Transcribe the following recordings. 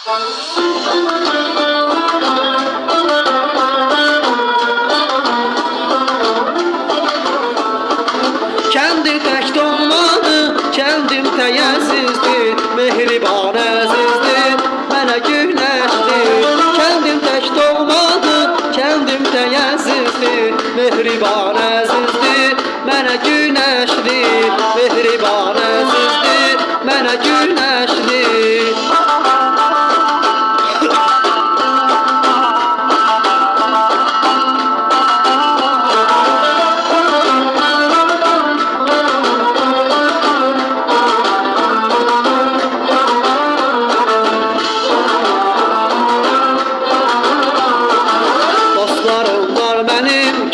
Kendim tek doğmadı, kendim teyəssizdir, mehriban əzizdir, mənə güneşdir. Kendim tek doğmadı, kendim teyəssizdir, mehriban əzizdir, mənə güneşdir, mehriban əzizdir, mənə güneşdir.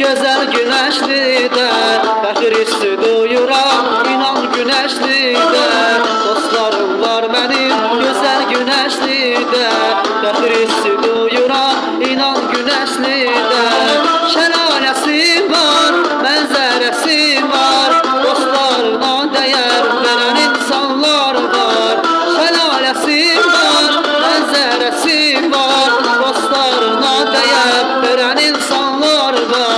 Gözəl güneşlidə, fəxr hissi duyuram, inan güneşlidə. Dostlarım var mənim, gözəl güneşlidə, fəxr hissi duyuram, inan güneşlidə. Şəlaləsi var, mənzərəsi var, dostlarına dəyər verən insanlar var. Şəlaləsi var, mənzərəsi var, dostlarına dəyər verən insanlar var.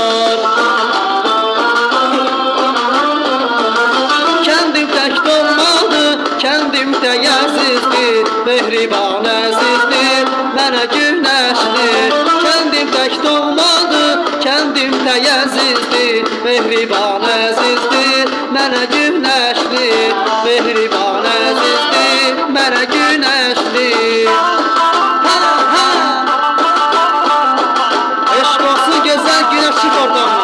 Kendim tek doğmadı, kendim teyəssizdir, mehriban əzizdir, mənə güneşdir. Kendim tek doğmadı, kendim teyəssizdir, mehriban əzizdir, mənə güneşdir, mehriban əzizdir, mənə güneşdir. Eşq olsun gözəl güneşlik ortamına.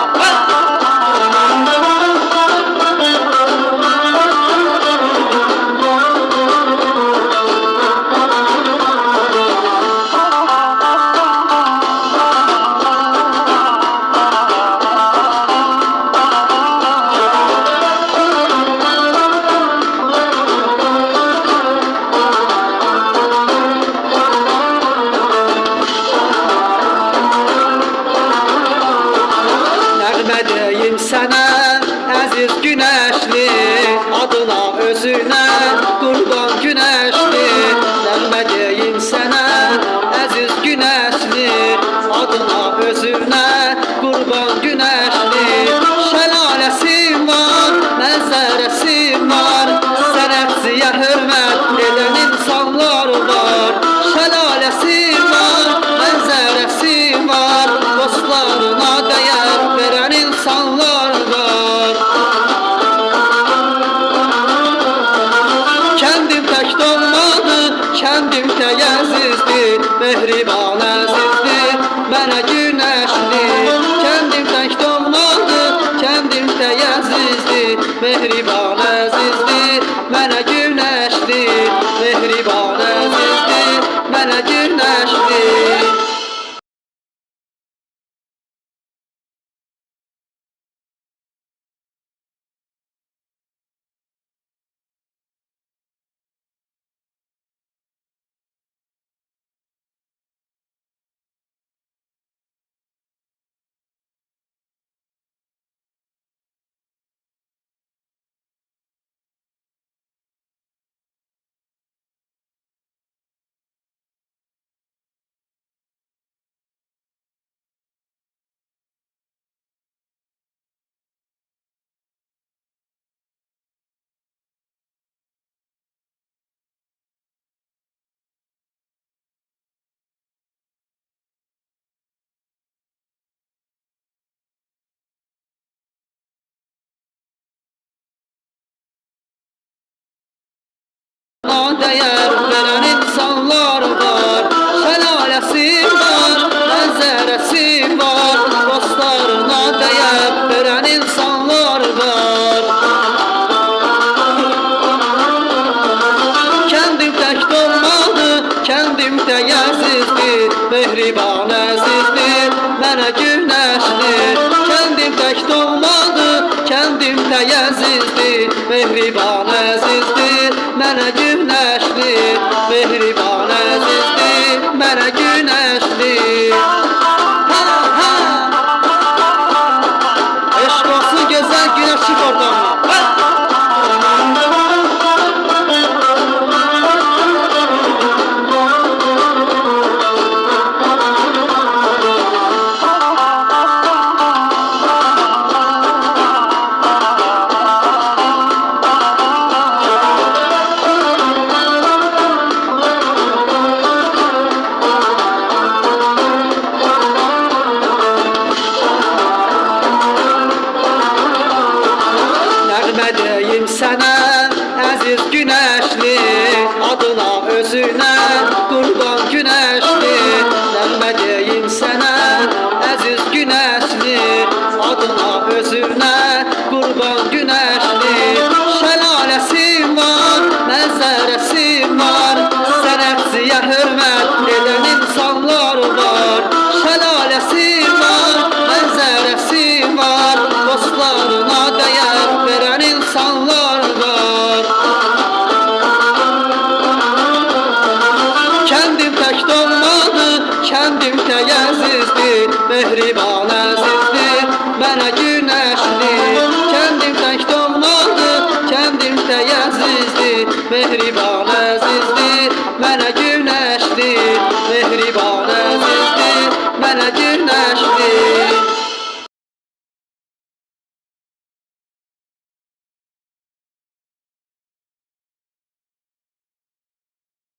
Nəğmədəyim sənə, əziz güneşli, adına özünə qurban güneşli. Nəğmədəyim sənə, əziz güneşli, adına özünə qurban güneşli. Şəlaləsi var, mənzərəsi var, sənətçiyə hörmət edən insanlar var. Şəlaləsi var, mənzərəsi var, dostlarına dəyər verən insanlar var. Kendim tek doğmadı, kendim teyəssizdir, mehriban əzizdir, mənə güneşdir. Kendim tek doğmadı, kendim teyəssizdir, mehriban əzizdir, mənə güneşdir, mehriban əzizdir, mənə güneşdir. Dəyər verən insanlar var. Şəlaləsi var, mənzərəsi var, dostlarına dəyər verən insanlar var. Kendim tek doğmadı, kendim teyəssizdir, mehriban əzizdir, mənə güneşdir. Kendim tek doğmadı, kendim teyəssizdir, mehriban əzizdir, mənə güneşdir, mehriban əzizdir, mənə güneşdir. Eşq olsun gözəl güneşlik ortamına. əziz günəşli, adına özünə qurban günəşli. Nəğmə deyim sənə, əziz günəşli, adına özünə qurban günəşli. Şəlaləsi var, mənzərəsi var, sənətçiyə hörmət edən insanlar var. Şəlaləsi var, mənzərəsi var, dostlarına dəyər verən insanlar var. Kendim tək doğmadı, kendim tək əzizdir, mehriban əzizdir, mənə günəşli. Kendim tək doğmadı, kendim tək əzizdir, mehriban əzizdir, mənə günəşli. Mehriban əzizdir, mənə günəşli.